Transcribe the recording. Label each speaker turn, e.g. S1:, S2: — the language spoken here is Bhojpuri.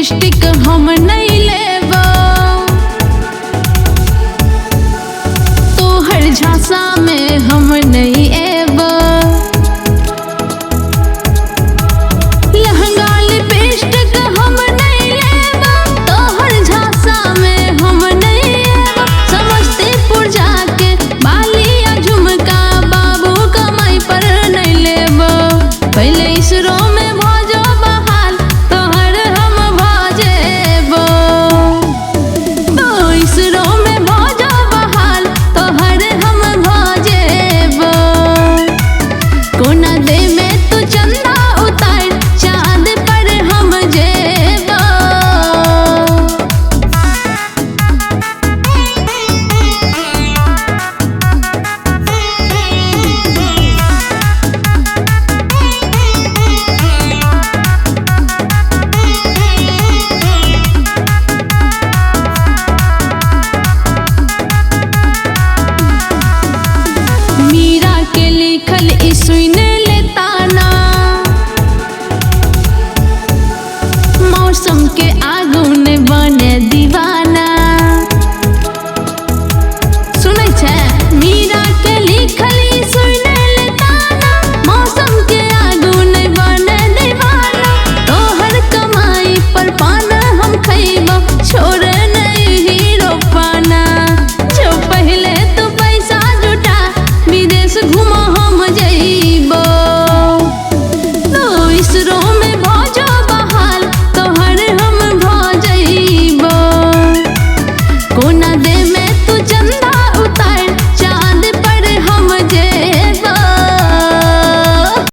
S1: लिपस्टिक हम नहीं लेबो, तोहर झांसा में हम नहीं एबो। लहंगा लिपस्टिक हम नहीं लेबो, तोहर झांसा में हम नहीं एबो। समस्तीपुर जाके बालिया झुमका बाबू कमाई पर नहीं लेबो। पहले इसरो में भोजो बहाल तोहर हम भजेबो, इसरो में भोजो बहाल तोहर हम भजेबो। कोना दे में तू चंदा उतार चांद पर हम जेबो। मीरा के लिखल ई सुन लेता ना, मौसम के